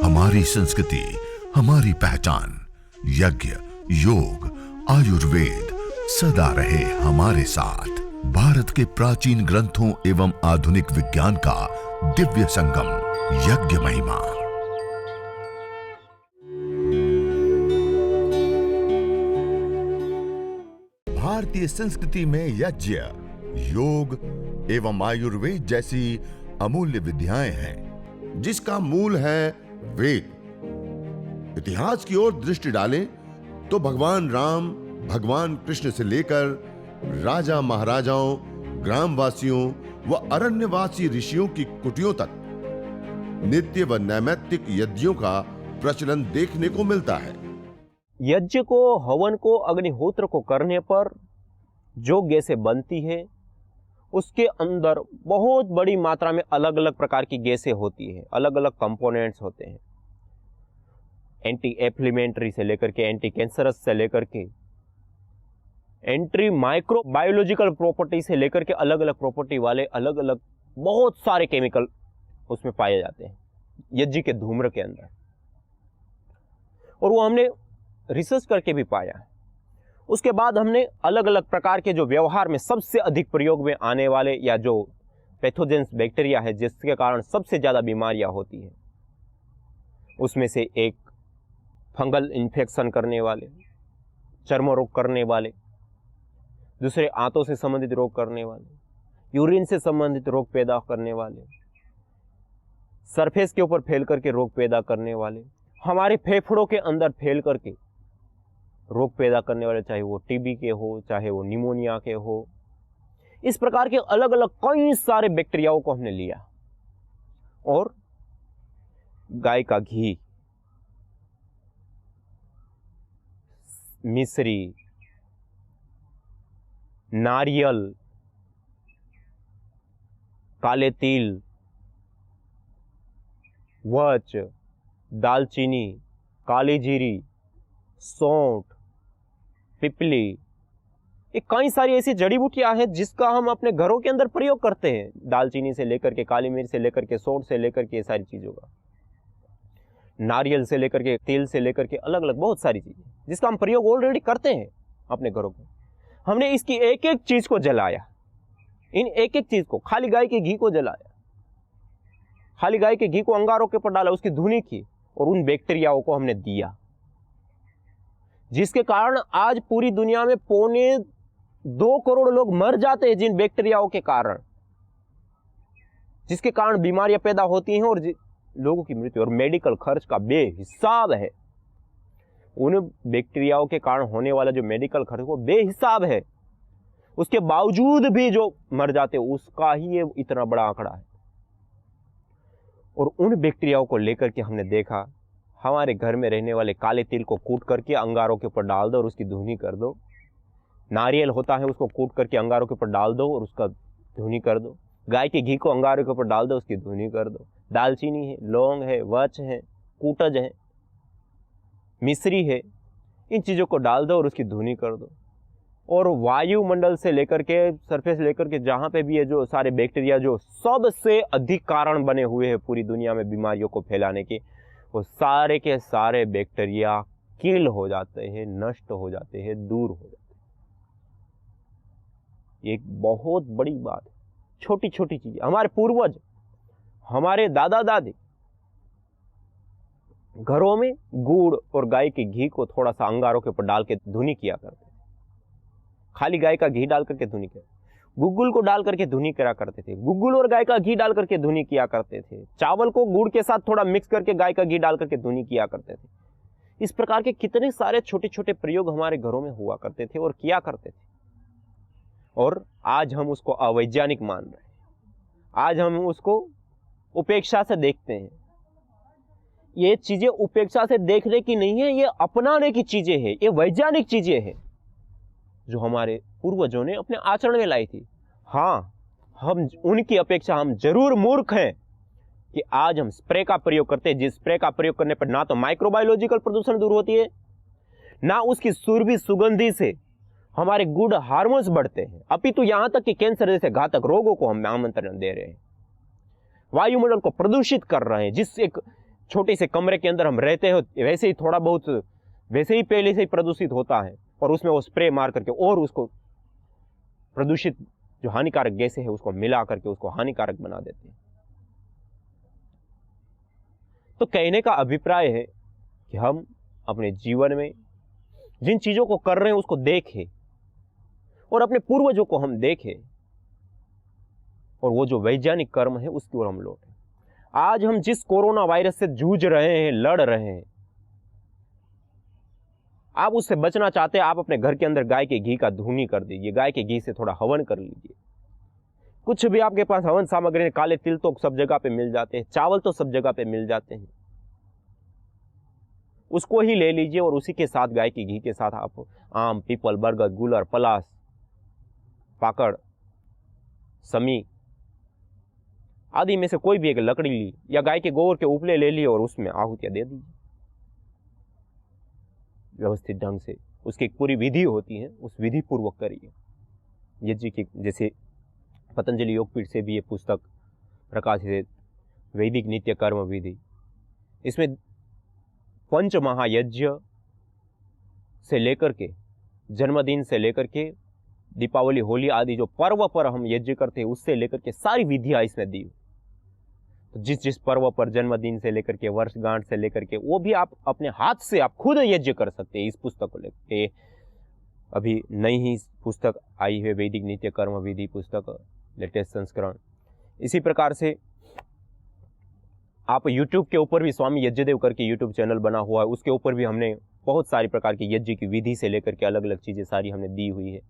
हमारी संस्कृति, हमारी पहचान। यज्ञ, योग, आयुर्वेद सदा रहे हमारे साथ। भारत के प्राचीन ग्रंथों एवं आधुनिक विज्ञान का दिव्य संगम, यज्ञ महिमा। भारतीय संस्कृति में यज्ञ, योग एवं आयुर्वेद जैसी अमूल्य विद्याएं हैं, जिसका मूल है वेद। इतिहास की ओर दृष्टि डालें तो भगवान राम, भगवान कृष्ण से लेकर राजा महाराजाओं, ग्रामवासियों व अरण्यवासी ऋषियों की कुटियों तक नित्य व नैमित्तिक यज्ञों का प्रचलन देखने को मिलता है। यज्ञ को, हवन को, अग्निहोत्र को करने पर जो गैसें बनती है उसके अंदर बहुत बड़ी मात्रा में अलग अलग प्रकार की गैसें होती है, अलग अलग कंपोनेंट्स होते हैं। एंटी एफ्लेमेटरी से लेकर के एंटी कैंसरस से लेकर के एंटी माइक्रो बायोलॉजिकल प्रॉपर्टी से लेकर के अलग अलग प्रॉपर्टी वाले अलग अलग बहुत सारे केमिकल उसमें पाए जाते हैं यज्ञ के धूम्र के अंदर। और वो हमने रिसर्च करके भी पाया। उसके बाद हमने अलग अलग प्रकार के जो व्यवहार में सबसे अधिक प्रयोग में आने वाले या जो पैथोजेंस बैक्टीरिया है जिसके कारण सबसे ज़्यादा बीमारियां होती हैं, उसमें से एक फंगल इन्फेक्शन करने वाले, चर्म रोग करने वाले, दूसरे आंतों से संबंधित रोग करने वाले, यूरिन से संबंधित रोग पैदा करने वाले, सरफेस के ऊपर फैल करके रोग पैदा करने वाले, हमारे फेफड़ों के अंदर फैल करके रोग पैदा करने वाले, चाहे वो टीबी के हो, चाहे वो निमोनिया के हो। इस प्रकार के अलग अलग कई सारे बैक्टीरियाओं को हमने लिया और गाय का घी, मिश्री, नारियल, काले तिल, वच, दालचीनी, काली जीरी, सौंठ, पिपली, ये कई सारी ऐसी जड़ी बूटियां हैं जिसका हम अपने घरों के अंदर प्रयोग करते हैं। दालचीनी से लेकर के, काली मिर्च से लेकर के, सौंठ से लेकर के, ये सारी चीजों का, नारियल से लेकर के, तेल से लेकर के, अलग अलग बहुत सारी चीजें जिसका हम प्रयोग ऑलरेडी करते हैं अपने घरों में। हमने इसकी एक एक चीज को जलाया, इन एक एक चीज को, खाली गाय के घी को जलाया, खाली गाय के घी को अंगारों के ऊपर डाला, उसकी धुनी की और उन बैक्टीरियाओं को हमने दिया, जिसके कारण आज पूरी दुनिया में 2.25 करोड़ लोग मर जाते हैं जिन बैक्टीरियाओं के कारण, जिसके कारण बीमारियां पैदा होती हैं और लोगों की मृत्यु और मेडिकल खर्च का बेहिसाब है। उन बैक्टीरियाओं के कारण होने वाला जो मेडिकल खर्च वो बेहिसाब है, उसके बावजूद भी जो मर जाते हैं उसका ही ये इतना बड़ा आंकड़ा है। और उन बैक्टीरियाओं को लेकर के हमने देखा, हमारे घर में रहने वाले काले तिल को कूट करके अंगारों के ऊपर डाल दो और उसकी धुनी कर दो, नारियल होता है उसको कूट करके अंगारों के ऊपर डाल दो और उसका धुनी कर दो, गाय के घी को अंगारों के ऊपर डाल दो, उसकी धुनी कर दो, दालचीनी है, लौंग है, वच है, कूटज है, मिश्री है, इन चीज़ों को डाल दो और उसकी धुनी कर दो। और वायुमंडल से लेकर के, सरफेस लेकर के, जहाँ पे भी ये जो सारे बैक्टीरिया जो सबसे अधिक कारण बने हुए हैं पूरी दुनिया में बीमारियों को फैलाने के, वो सारे के सारे बैक्टीरिया किल हो जाते हैं, नष्ट हो जाते हैं, दूर हो जाते हैं। ये एक बहुत बड़ी बात है। छोटी छोटी चीजें, हमारे पूर्वज, हमारे दादा दादी घरों में गुड़ और गाय के घी को थोड़ा सा अंगारों के ऊपर डाल के धुनी किया करते थे, खाली गाय का घी डाल करके धुनी किया, गुग्गुल को डाल करके धुनी करा करते थे, गुग्गुल और गाय का घी डाल करके धुनी किया करते थे, चावल को गुड़ के साथ थोड़ा मिक्स करके गाय का घी डाल करके धुनी किया करते थे। इस प्रकार के कितने सारे छोटे छोटे प्रयोग हमारे घरों में हुआ करते थे और किया करते थे, और आज हम उसको अवैज्ञानिक मान रहे हैं, आज हम उसको उपेक्षा से देखते हैं। ये चीजें उपेक्षा से देखने की नहीं है, ये अपनाने की चीजें हैं, ये वैज्ञानिक चीजें हैं जो हमारे पूर्वजों ने अपने आचरण में लाई थी। हाँ, हम उनकी अपेक्षा हम जरूर मूर्ख हैं कि आज हम स्प्रे का प्रयोग करते हैं, जिस स्प्रे का प्रयोग करने पर ना तो माइक्रोबायोलॉजिकल प्रदूषण दूर होती है, ना उसकी सुरभि सुगंधी से हमारे गुड हार्मोन्स बढ़ते हैं, अपितु यहां तक कि कैंसर जैसे घातक रोगों को हम आमंत्रण दे रहे हैं, वायुमंडल को प्रदूषित कर रहे हैं, जिस एक छोटे से कमरे के अंदर हम रहते हैं वैसे ही थोड़ा बहुत वैसे ही पहले से ही प्रदूषित होता है, और उसमें वो स्प्रे मार करके और उसको प्रदूषित जो हानिकारक गैसें है उसको मिला करके उसको हानिकारक बना देते हैं। तो कहने का अभिप्राय है कि हम अपने जीवन में जिन चीजों को कर रहे हैं उसको देखें और अपने पूर्वजों को हम देखें और वो जो वैज्ञानिक कर्म है उसकी ओर हम लौटें। आज हम जिस कोरोना वायरस से जूझ रहे हैं, लड़ रहे हैं, आप उससे बचना चाहते हैं, आप अपने घर के अंदर गाय के घी का धूनी कर दीजिए, गाय के घी से थोड़ा हवन कर लीजिए। कुछ भी आपके पास हवन सामग्री है, काले तिल तो सब जगह पे मिल जाते हैं, चावल तो सब जगह पे मिल जाते हैं, उसको ही ले लीजिए और उसी के साथ गाय के घी के साथ आप आम, पीपल, बरगद, गुलर, पलास, पाकड़, समी आदि में से कोई भी एक लकड़ी ली या गाय के गोबर के उपले ले लिए और उसमें आहुतियां दे दीजिए व्यवस्थित ढंग से। उसकी एक पूरी विधि होती है, उस विधि पूर्वक करिए। यज्ञ की जैसे पतंजलि योगपीठ से भी ये पुस्तक प्रकाशित है, वैदिक नित्य कर्म विधि। इसमें पंच महायज्ञ से लेकर के जन्मदिन से लेकर के दीपावली, होली आदि जो पर्व पर हम यज्ञ करते हैं उससे लेकर के सारी विधियां इसमें दी। तो जिस जिस पर्व पर, जन्मदिन से लेकर के वर्षगांठ से लेकर के, वो भी आप अपने हाथ से आप खुद यज्ञ कर सकते हैं। इस पुस्तक को लेकर के अभी नई ही पुस्तक आई है, वैदिक नित्य कर्म विधि पुस्तक, लेटेस्ट संस्करण। इसी प्रकार से आप YouTube के ऊपर भी स्वामी यज्ञदेव करके YouTube चैनल बना हुआ है, उसके ऊपर भी हमने बहुत सारी प्रकार की यज्ञ की विधि से लेकर के अलग अलग चीज़ें सारी हमने दी हुई है।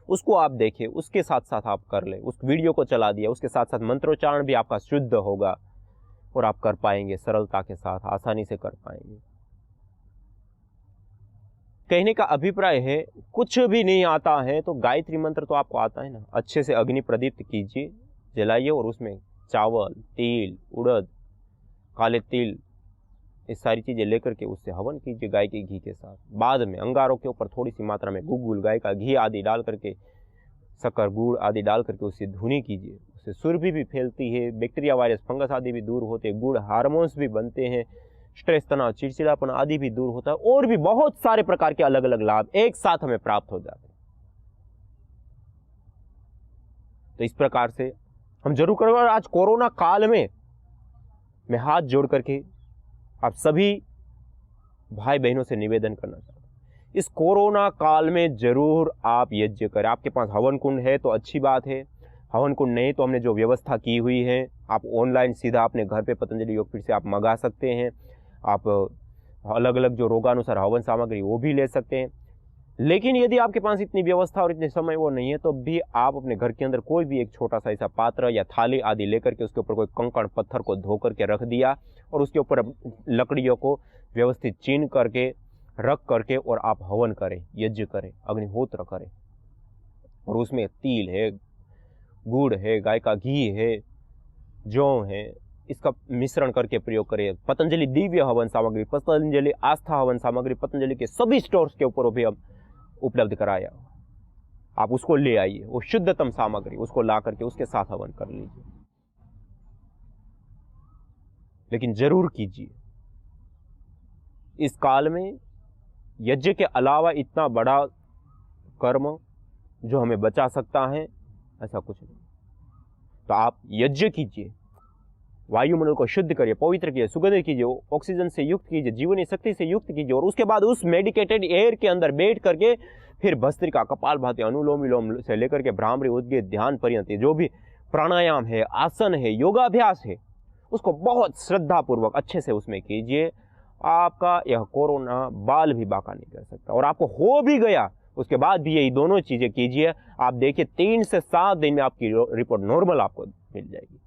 उसको आप देखें, उसके साथ साथ आप कर लें, उस वीडियो को चला दिया, उसके साथ साथ मंत्रोच्चारण भी आपका शुद्ध होगा और आप कर पाएंगे, सरलता के साथ आसानी से कर पाएंगे। कहने का अभिप्राय है कुछ भी नहीं आता है तो गायत्री मंत्र तो आपको आता है ना, अच्छे से अग्नि प्रदीप्त कीजिए, जलाइए और उसमें चावल, तिल, उड़द, काले तिल, ये सारी चीज़ें लेकर के उससे हवन कीजिए गाय के घी के साथ। बाद में अंगारों के ऊपर थोड़ी सी मात्रा में गुग्गुल, गाय का घी आदि डाल करके, शक्कर, गुड़ आदि डाल करके उससे धुनी कीजिए। उससे सुरभि भी फैलती है, बैक्टीरिया, वायरस, फंगस आदि भी दूर होते हैं, गुड़ हार्मोन्स भी बनते हैं, स्ट्रेस, तनाव, चिड़चिड़ापन आदि भी दूर होता है, और भी बहुत सारे प्रकार के अलग अलग लाभ एक साथ हमें प्राप्त हो जाते हैं। तो इस प्रकार से हम जरूर करेंगे। और आज कोरोना काल में मैं हाथ जोड़ करके आप सभी भाई बहनों से निवेदन करना चाहता हूं, इस कोरोना काल में जरूर आप यज्ञ करें। आपके पास हवन कुंड है तो अच्छी बात है, हवन कुंड नहीं तो हमने जो व्यवस्था की हुई है, आप ऑनलाइन सीधा अपने घर पे पतंजलि योगपीठ से आप मंगा सकते हैं। आप अलग अलग जो रोगानुसार हवन सामग्री वो भी ले सकते हैं। लेकिन यदि आपके पास इतनी व्यवस्था और इतने समय वो नहीं है तो भी आप अपने घर के अंदर कोई भी एक छोटा सा ऐसा पात्र या थाली आदि लेकर के उसके ऊपर कोई कंकड़ पत्थर को धो करके रख दिया और उसके ऊपर लकड़ियों को व्यवस्थित चीन करके रख करके और आप हवन करें, यज्ञ करें, अग्निहोत्र करें। और उसमें तिल है, गुड़ है, गाय का घी है, जौ है, इसका मिश्रण करके प्रयोग करें। पतंजलि दिव्य हवन सामग्री, पतंजलि आस्था हवन सामग्री, पतंजलि के सभी स्टोर्स के ऊपर भी हम उपलब्ध कराया, आप उसको ले आइए, वो शुद्धतम सामग्री उसको ला करके उसके साथ हवन कर लीजिए। लेकिन जरूर कीजिए, इस काल में यज्ञ के अलावा इतना बड़ा कर्म जो हमें बचा सकता है ऐसा कुछ नहीं। तो आप यज्ञ कीजिए, वायुमंडल को शुद्ध करिए, पवित्र कीजिए, सुगंधित कीजिए, ऑक्सीजन से युक्त कीजिए, जीवनी शक्ति से युक्त कीजिए, और उसके बाद उस मेडिकेटेड एयर के अंदर बैठ करके फिर भस्त्रिका, कपालभाति, अनुलोम विलोम से लेकर के भ्रामरी, उद्गीत, ध्यान पर्यंत जो भी प्राणायाम है, आसन है, योगाभ्यास है, उसको बहुत श्रद्धापूर्वक अच्छे से उसमें कीजिए। आपका यह कोरोना बाल भी बाका नहीं कर सकता। और आपको हो भी गया उसके बाद भी यही दोनों चीजें कीजिए, आप देखिए 3 से 7 दिन में आपकी रिपोर्ट नॉर्मल आपको मिल जाएगी।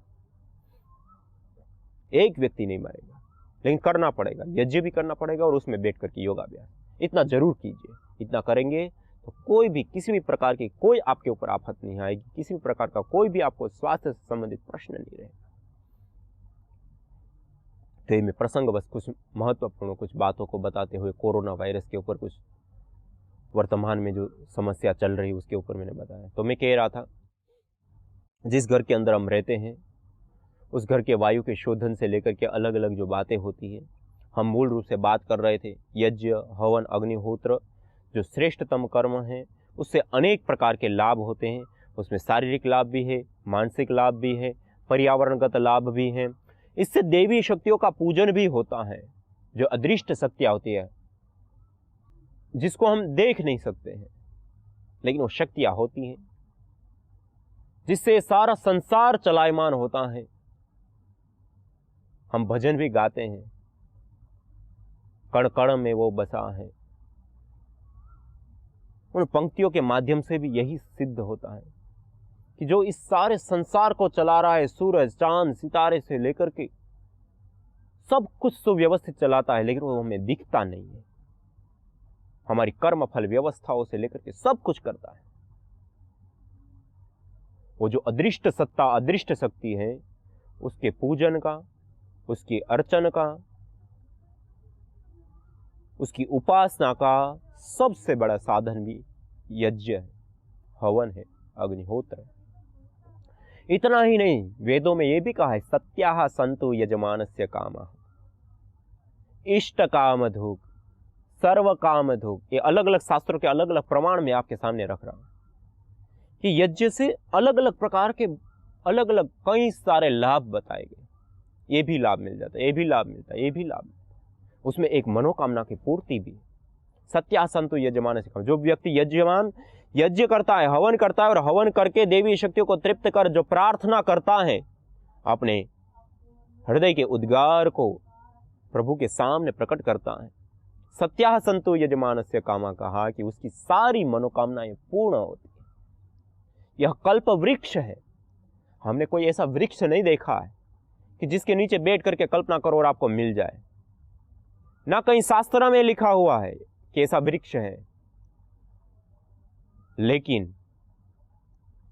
एक व्यक्ति नहीं मरेगा, लेकिन करना पड़ेगा, यज्ञ भी करना पड़ेगा और उसमें बैठ करके योगाभ्यास इतना जरूर कीजिए। इतना करेंगे तो कोई भी किसी भी प्रकार की कोई आपके ऊपर आफत नहीं आएगी, किसी भी प्रकार का कोई भी आपको स्वास्थ्य से संबंधित प्रश्न नहीं रहेगा। तो ये मैं प्रसंग बस कुछ महत्वपूर्ण कुछ बातों को बताते हुए कोरोना वायरस के ऊपर, कुछ वर्तमान में जो समस्या चल रही है उसके ऊपर मैंने बताया। तो मैं कह रहा था, जिस घर के अंदर हम रहते हैं उस घर के वायु के शोधन से लेकर के अलग अलग जो बातें होती हैं हम मूल रूप से बात कर रहे थे यज्ञ, हवन, अग्निहोत्र जो श्रेष्ठतम कर्म है, उससे अनेक प्रकार के लाभ होते हैं। उसमें शारीरिक लाभ भी है, मानसिक लाभ भी है, पर्यावरणगत लाभ भी है। इससे देवी शक्तियों का पूजन भी होता है, जो अदृष्ट शक्तियाँ होती है, जिसको हम देख नहीं सकते हैं, लेकिन वो शक्तियाँ होती हैं, जिससे सारा संसार चलायमान होता है। हम भजन भी गाते हैं, कण कण में वो बसा है। उन पंक्तियों के माध्यम से भी यही सिद्ध होता है कि जो इस सारे संसार को चला रहा है, सूरज, चांद, सितारे से लेकर के सब कुछ सुव्यवस्थित चलाता है, लेकिन वो हमें दिखता नहीं है। हमारी कर्म फल व्यवस्थाओं से लेकर के सब कुछ करता है। वो जो अदृष्ट सत्ता, अदृष्ट शक्ति है, उसके पूजन का, उसकी अर्चन का, उसकी उपासना का सबसे बड़ा साधन भी यज्ञ है, हवन है, अग्निहोत्र है। इतना ही नहीं, वेदों में यह भी कहा है सत्याः सन्तु यजमानस्य कामः, इष्ट कामधुक्, सर्व कामधुक्। ये अलग अलग शास्त्रों के अलग अलग प्रमाण में आपके सामने रख रहा हूं कि यज्ञ से अलग अलग प्रकार के अलग अलग कई सारे लाभ बताए गए। ये भी लाभ मिल जाता है, ये भी लाभ मिलता है, ये भी लाभ मिलता है। उसमें एक मनोकामना की पूर्ति भी। सत्याः सन्तु यजमानस्य कामः। जो व्यक्ति यज्ञ करता है, हवन करता है, और हवन करके देवी शक्तियों को तृप्त कर जो प्रार्थना करता है, अपने हृदय के उद्गार को प्रभु के सामने प्रकट करता है, सत्याः सन्तु यजमानस्य कामः कहा कि उसकी सारी मनोकामनाएं पूर्ण होती है। यह कल्प वृक्ष है। हमने कोई ऐसा वृक्ष नहीं देखा है कि जिसके नीचे बैठ करके कल्पना करो और आपको मिल जाए। ना कहीं शास्त्र में लिखा हुआ है कि ऐसा वृक्ष है, लेकिन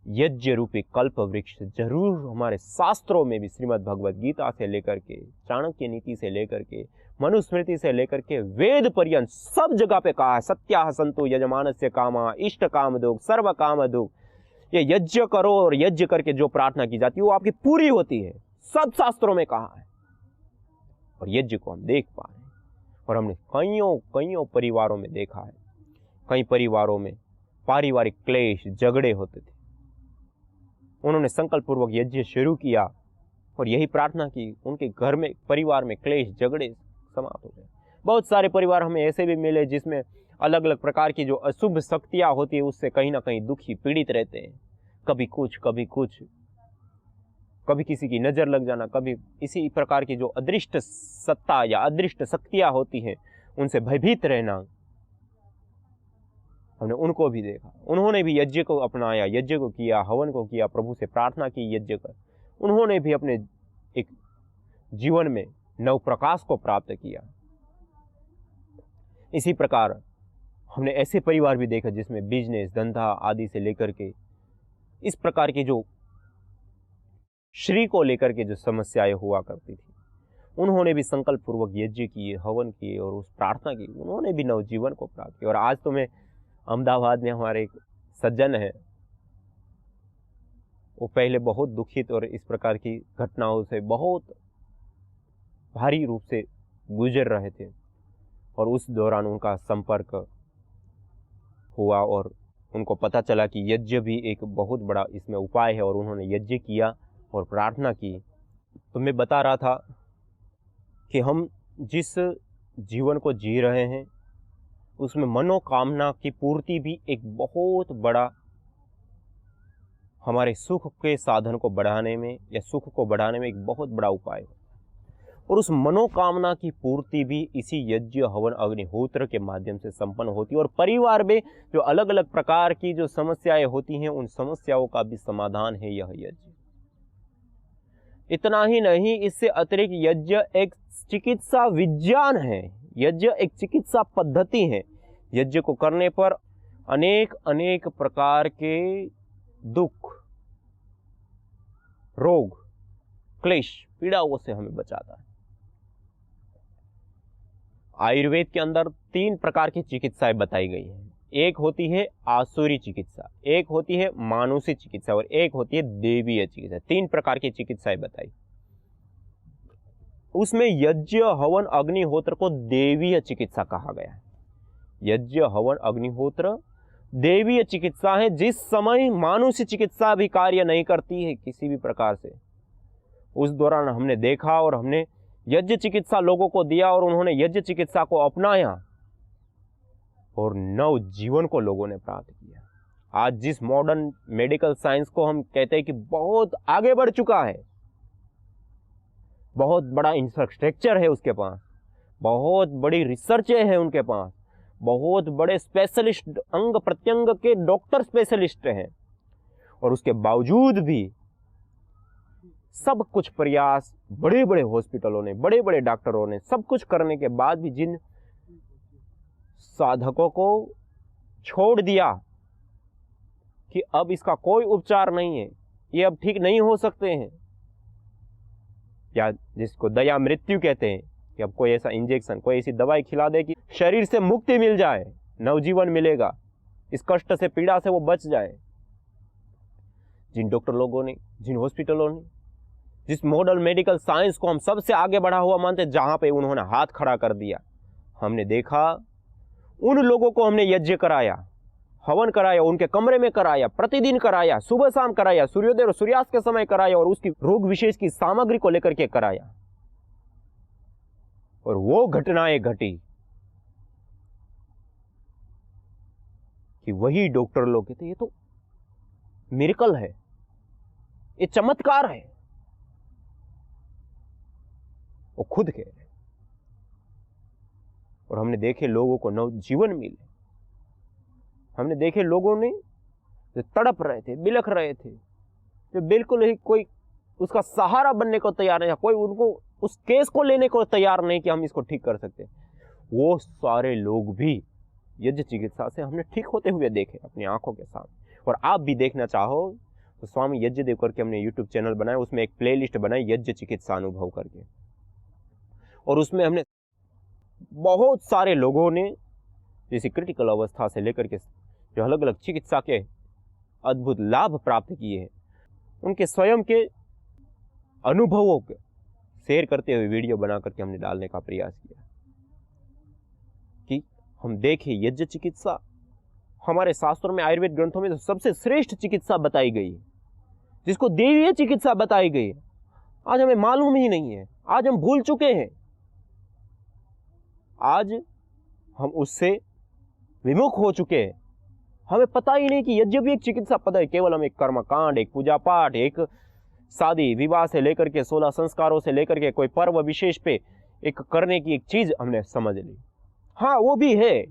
यज्ञ रूपी कल्प वृक्ष जरूर हमारे शास्त्रों में भी, श्रीमद् भगवद गीता से लेकर के, चाणक्य नीति से लेकर के, मनुस्मृति से लेकर के वेद पर्यंत सब जगह पे कहा है सत्याः सन्तु यजमानस्य कामः, इष्ट कामधुक्, सर्व कामधुक्। ये यज्ञ करो और यज्ञ करके जो प्रार्थना की जाती है वो आपकी पूरी होती है, सब शास्त्रों में कहा है। और यज्ञ को हम देख पा रहे हैं, और हमने कईयों परिवारों में देखा है। कई परिवारों में पारिवारिक क्लेश, झगड़े होते थे। उन्होंने संकल्प पूर्वक यज्ञ शुरू किया और यही प्रार्थना की, उनके घर में, परिवार में क्लेश, झगड़े समाप्त हो गए। बहुत सारे परिवार हमें ऐसे भी मिले जिसमें अलग अलग प्रकार की जो अशुभ शक्तियां होती है उससे कहीं ना कहीं दुखी, पीड़ित रहते हैं। कभी कुछ, कभी कुछ, कभी किसी की नजर लग जाना, कभी इसी प्रकार की जो अदृष्ट सत्ता या अदृष्ट शक्तियां होती हैं उनसे भयभीत रहना, हमने उनको भी देखा। उन्होंने भी यज्ञ को अपनाया, यज्ञ को किया, हवन को किया, प्रभु से प्रार्थना की यज्ञ कर। उन्होंने भी अपने एक जीवन में नव प्रकाश को प्राप्त किया। इसी प्रकार हमने ऐसे परिवार भी देखा जिसमें बिजनेस, धंधा आदि से लेकर के इस प्रकार की जो श्री को लेकर के जो समस्याएं हुआ करती थी, उन्होंने भी संकल्प पूर्वक यज्ञ किए, हवन किए और उस प्रार्थना की, उन्होंने भी नवजीवन को प्राप्त किया। और आज तो मैं अहमदाबाद में, हमारे एक सज्जन है, वो पहले बहुत दुखित और इस प्रकार की घटनाओं से बहुत भारी रूप से गुजर रहे थे, और उस दौरान उनका संपर्क हुआ और उनको पता चला कि यज्ञ भी एक बहुत बड़ा इसमें उपाय है, और उन्होंने यज्ञ किया और प्रार्थना की। तो मैं बता रहा था कि हम जिस जीवन को जी रहे हैं उसमें मनोकामना की पूर्ति भी एक बहुत बड़ा हमारे सुख के साधन को बढ़ाने में या सुख को बढ़ाने में एक बहुत बड़ा उपाय है। और उस मनोकामना की पूर्ति भी इसी यज्ञ, हवन, अग्निहोत्र के माध्यम से संपन्न होती है। और परिवार में जो अलग अलग प्रकार की जो समस्याएं होती हैं उन समस्याओं का भी समाधान है यह यज्ञ। इतना ही नहीं, इससे अतिरिक्त यज्ञ एक चिकित्सा विज्ञान है, यज्ञ एक चिकित्सा पद्धति है। यज्ञ को करने पर अनेक प्रकार के दुख, रोग, क्लेश, पीड़ाओं से हमें बचाता है। आयुर्वेद के अंदर 3 प्रकार की चिकित्साएं बताई गई हैं। एक होती है आसुरी चिकित्सा, एक होती है मानुषी चिकित्सा और एक होती है देवीय चिकित्सा। 3 प्रकार की चिकित्साएं बताई। उसमें यज्ञ हवन अग्निहोत्र को देवीय चिकित्सा कहा गया है। यज्ञ हवन अग्निहोत्र देवीय चिकित्सा है। जिस समय मानुषी चिकित्सा भी कार्य नहीं करती है किसी भी प्रकार से, उस दौरान हमने देखा और हमने यज्ञ चिकित्सा लोगों को दिया और उन्होंने यज्ञ चिकित्सा को अपनाया और नव जीवन को लोगों ने प्राप्त किया। आज जिस मॉडर्न मेडिकल साइंस को हम कहते हैं कि बहुत आगे बढ़ चुका है, बहुत बड़ा इंफ्रास्ट्रक्चर है उसके पास, बहुत बड़ी रिसर्च है उनके पास, बहुत बड़े स्पेशलिस्ट अंग प्रत्यंग के डॉक्टर स्पेशलिस्ट हैं, और उसके बावजूद भी सब कुछ प्रयास बड़े बड़े हॉस्पिटलों ने, बड़े बड़े डॉक्टरों ने सब कुछ करने के बाद भी जिन साधकों को छोड़ दिया कि अब इसका कोई उपचार नहीं है, ये अब ठीक नहीं हो सकते हैं, या जिसको दया मृत्यु कहते हैं कि अब कोई ऐसा इंजेक्शन, कोई ऐसी दवाई खिला दे कि शरीर से मुक्ति मिल जाए, नवजीवन मिलेगा, इस कष्ट से, पीड़ा से वो बच जाए। जिन डॉक्टर लोगों ने, जिन हॉस्पिटलों ने, जिस मॉडर्न मेडिकल साइंस को हम सबसे आगे बढ़ा हुआ मानते, जहां पे उन्होंने हाथ खड़ा कर दिया, हमने देखा उन लोगों को हमने यज्ञ कराया, हवन कराया, उनके कमरे में कराया, प्रतिदिन कराया, सुबह शाम कराया, सूर्योदय और सूर्यास्त के समय कराया, और उसकी रोग विशेष की सामग्री को लेकर के कराया, और वो घटनाएं घटी कि वही डॉक्टर लोग कहते ये तो मिरेकल है, ये चमत्कार है, वो खुद कह रहे। और हमने देखे लोगों को नव जीवन मिले, हमने देखे लोगों ने जो तड़प रहे थे, बिलख रहे थे, जो बिल्कुल ही कोई उसका सहारा बनने को तैयार नहीं था, कोई उनको उस केस को लेने को तैयार नहीं कि हम इसको ठीक कर सकते, वो सारे लोग भी यज्ञ चिकित्सा से हमने ठीक होते हुए देखे अपनी आंखों के सामने। और आप भी देखना चाहो तो स्वामी यज्ञदेव करके हमने यूट्यूब चैनल बनाया, उसमें एक प्लेलिस्ट बनाई यज्ञ चिकित्सा अनुभव करके, और उसमें हमने बहुत सारे लोगों ने जैसे क्रिटिकल अवस्था से लेकर के जो अलग अलग चिकित्सा के अद्भुत लाभ प्राप्त किए हैं, उनके स्वयं के अनुभवों को शेयर करते हुए वीडियो बना करके हमने डालने का प्रयास किया कि हम देखें यज्ञ चिकित्सा हमारे शास्त्रों में, आयुर्वेद ग्रंथों में तो सबसे श्रेष्ठ चिकित्सा बताई गई है, जिसको देवीय चिकित्सा बताई गई है। आज हमें मालूम ही नहीं है, आज हम भूल चुके हैं, आज हम उससे विमुख हो चुके हैं, हमें पता ही नहीं कि यज्ञ भी एक चिकित्सा पद है। केवल हम एक कर्मकांड, एक पूजा पाठ, एक शादी विवाह से लेकर के 16 संस्कारों से लेकर के कोई पर्व विशेष पे एक करने की एक चीज हमने समझ ली। हाँ, वो भी है,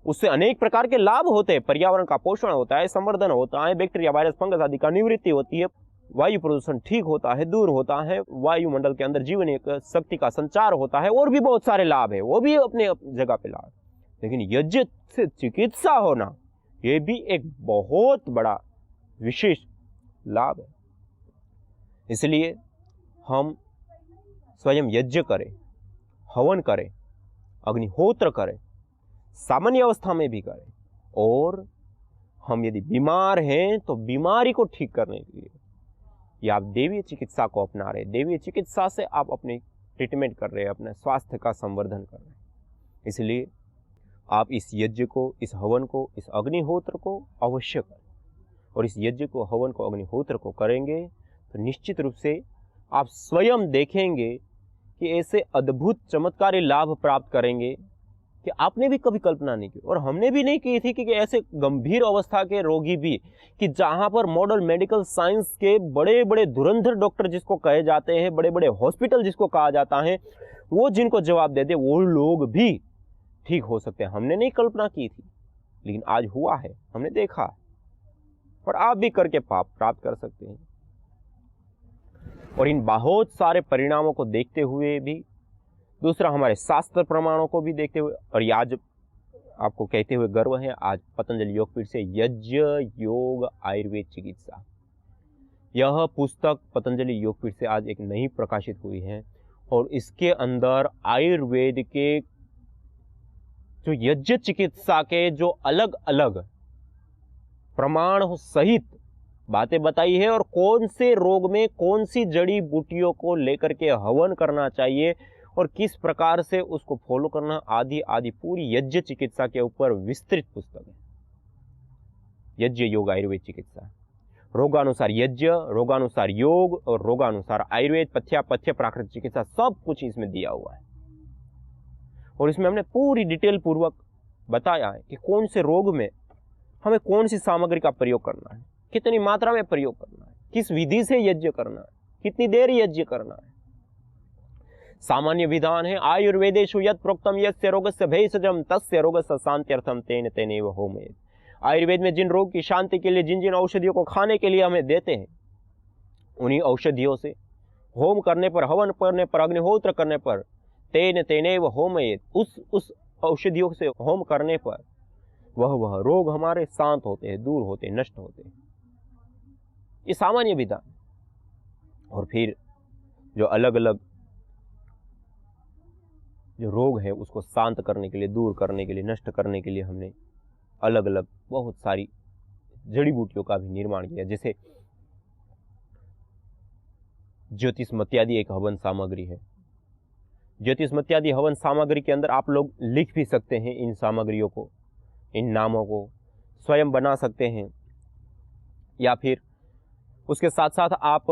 उससे अनेक प्रकार के लाभ होते हैं, पर्यावरण का पोषण होता है, संवर्धन होता है, बैक्टीरिया, वायरस, फंगस आदि का निवृत्ति होती है, वायु प्रदूषण ठीक होता है, दूर होता है, वायुमंडल के अंदर जीवन एक शक्ति का संचार होता है, और भी बहुत सारे लाभ है, वो भी अपने जगह पे लाभ। लेकिन यज्ञ से चिकित्सा होना ये भी एक बहुत बड़ा विशेष लाभ है। इसलिए हम स्वयं यज्ञ करें, हवन करें, अग्निहोत्र करें, सामान्य अवस्था में भी करें, और हम यदि बीमार हैं तो बीमारी को ठीक करने के लिए या आप देवीय चिकित्सा को अपना रहे, देवीय चिकित्सा से आप अपनी ट्रीटमेंट कर रहे हैं, अपने स्वास्थ्य का संवर्धन कर रहे हैं। इसलिए आप इस यज्ञ को, इस हवन को, इस अग्निहोत्र को अवश्य करें, और इस यज्ञ को, हवन को, अग्निहोत्र को करेंगे तो निश्चित रूप से आप स्वयं देखेंगे कि ऐसे अद्भुत चमत्कारी लाभ प्राप्त करेंगे कि आपने भी कभी कल्पना नहीं की, और हमने भी नहीं की थी कि ऐसे गंभीर अवस्था के रोगी भी, कि जहां पर मॉडर्न मेडिकल साइंस के बड़े बड़े धुरंधर डॉक्टर जिसको कहे जाते हैं, बड़े बड़े हॉस्पिटल जिसको कहा जाता है, वो जिनको जवाब दे दे, वो लोग भी ठीक हो सकते हैं। हमने नहीं कल्पना की थी, लेकिन आज हुआ है, हमने देखा, और आप भी करके पाप प्राप्त कर सकते हैं। और इन बहुत सारे परिणामों को देखते हुए भी, दूसरा हमारे शास्त्र प्रमाणों को भी देखते हुए, और ये आज आपको कहते हुए गर्व है, आज पतंजलि योगपीठ से यज्ञ योग आयुर्वेद चिकित्सा, यह पुस्तक पतंजलि योगपीठ से आज एक नई प्रकाशित हुई है, और इसके अंदर आयुर्वेद के जो यज्ञ चिकित्सा के जो अलग अलग प्रमाण सहित बातें बताई है और कौन से रोग में कौन सी जड़ी बूटियों को लेकर के हवन करना चाहिए और किस प्रकार से उसको फॉलो करना, आदि आदि पूरी यज्ञ चिकित्सा के ऊपर विस्तृत पुस्तक है। यज्ञ योग आयुर्वेद चिकित्सा, रोगानुसार यज्ञ, रोगानुसार योग और रोगानुसार आयुर्वेद, पथ्य प्राकृतिक चिकित्सा, सब कुछ इसमें दिया हुआ है। और इसमें हमने पूरी डिटेल पूर्वक बताया है कि कौन से रोग में हमें कौन सी सामग्री का प्रयोग करना है, कितनी मात्रा में प्रयोग करना है, किस विधि से यज्ञ करना है, कितनी देर यज्ञ करना है। सामान्य विधान है, आयुर्वेदेषु यत् प्रोक्तम यस्य रोगस्य भेषजम तस्य रोगस्य शान्त्यर्थम तेन तेनैव होमेत्। आयुर्वेद में जिन रोग की शांति के लिए जिन जिन औषधियों को खाने के लिए हमें देते हैं, उन्हीं औषधियों से होम करने पर, हवन करने पर, अग्निहोत्र करने पर, तेन तेनैव होमेत्, उस औषधियों से होम करने पर वह रोग हमारे शांत होते हैं, दूर होते हैं, नष्ट होते हैं। ये सामान्य विधान। और फिर जो अलग अलग जो रोग है उसको शांत करने के लिए, दूर करने के लिए, नष्ट करने के लिए हमने अलग अलग बहुत सारी जड़ी बूटियों का भी निर्माण किया। जैसे ज्योतिषमत्यादि एक हवन सामग्री है। ज्योतिषमत्यादि हवन सामग्री के अंदर आप लोग लिख भी सकते हैं इन सामग्रियों को, इन नामों को स्वयं बना सकते हैं, या फिर उसके साथ साथ आप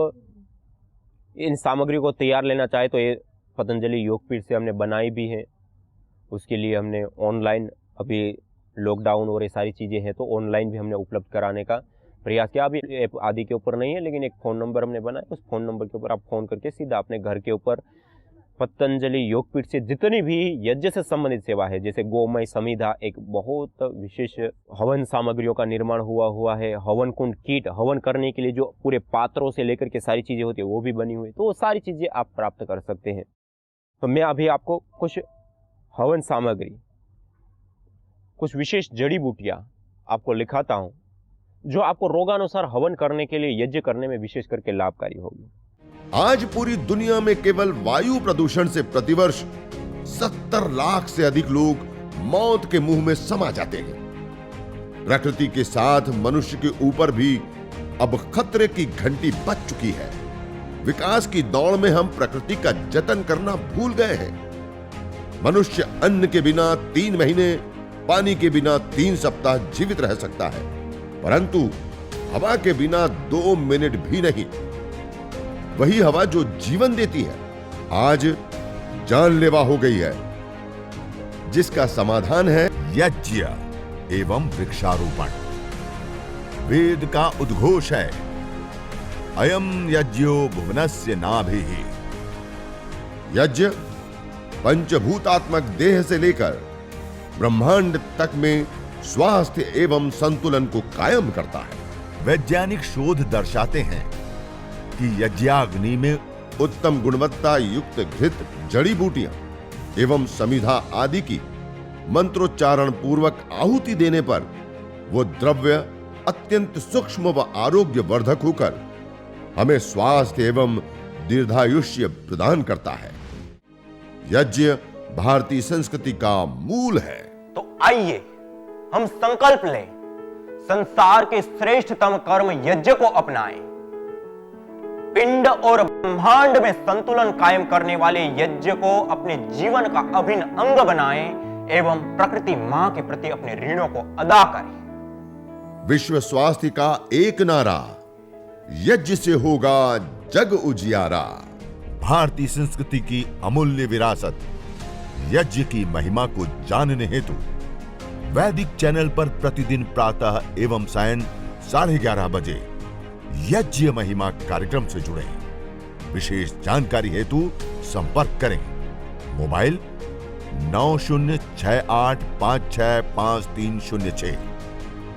इन सामग्री को तैयार लेना चाहे तो ये पतंजलि योगपीठ से हमने बनाई भी है। उसके लिए हमने ऑनलाइन, अभी लॉकडाउन और ये सारी चीज़ें हैं तो ऑनलाइन भी हमने उपलब्ध कराने का प्रयास किया। अभी ऐप आदि के ऊपर नहीं है, लेकिन एक फ़ोन नंबर हमने बनाया, उस फ़ोन नंबर के ऊपर आप फ़ोन करके सीधा अपने घर के ऊपर पतंजलि योगपीठ से जितनी भी यज्ञ से संबंधित सेवा है, जैसे गोमय समिधा एक बहुत विशेष हवन सामग्रियों का निर्माण हुआ है, हवन कुंड किट, हवन करने के लिए जो पूरे पात्रों से लेकर के सारी चीज़ें होती है वो भी बनी हुई है, तो वो सारी चीज़ें आप प्राप्त कर सकते हैं। तो मैं अभी आपको कुछ हवन सामग्री, कुछ विशेष जड़ी बूटियाँ आपको लिखाता हूँ जो आपको रोगानुसार हवन करने के लिए, यज्ञ करने में विशेष करके लाभकारी होगी। आज पूरी दुनिया में केवल वायु प्रदूषण से प्रतिवर्ष 70 लाख से अधिक लोग मौत के मुंह में समा जाते हैं। प्रकृति के साथ मनुष्य के ऊपर भी अब खतरे की घंटी बज चुकी है। विकास की दौड़ में हम प्रकृति का जतन करना भूल गए हैं। मनुष्य अन्न के बिना 3 महीने, पानी के बिना 3 सप्ताह जीवित रह सकता है, परंतु हवा के बिना 2 मिनट भी नहीं। वही हवा जो जीवन देती है आज जानलेवा हो गई है, जिसका समाधान है यज्ञ एवं वृक्षारोपण। वेद का उद्घोष है, अयम यज्ञो भुवनस्य नाभिः। यज्ञ पंचभूतात्मक देह से लेकर ब्रह्मांड तक में स्वास्थ्य एवं संतुलन को कायम करता है। वैज्ञानिक शोध दर्शाते हैं कि यज्ञाग्नि में उत्तम गुणवत्ता युक्त घृत, जड़ी बूटियां एवं समिधा आदि की मंत्रोच्चारण पूर्वक आहुति देने पर वो द्रव्य अत्यंत सूक्ष्म व आरोग्य वर्धक होकर हमें स्वास्थ्य एवं दीर्घायुष्य प्रदान करता है। यज्ञ भारतीय संस्कृति का मूल है। तो आइए हम संकल्प लें, संसार के श्रेष्ठतम कर्म यज्ञ को अपनाएं। पिंड और ब्रह्मांड में संतुलन कायम करने वाले यज्ञ को अपने जीवन का अभिन्न अंग बनाएं एवं प्रकृति मां के प्रति अपने ऋणों को अदा करें। विश्व स्वास्थ्य का एक नारा, यज्ञ से होगा जग उजियारा। भारतीय संस्कृति की अमूल्य विरासत यज्ञ की महिमा को जानने हेतु वैदिक चैनल पर प्रतिदिन प्रातः एवं सायं 11:30 बजे यज्ञ महिमा कार्यक्रम से जुड़ें। विशेष जानकारी हेतु संपर्क करें। मोबाइल 9068565306।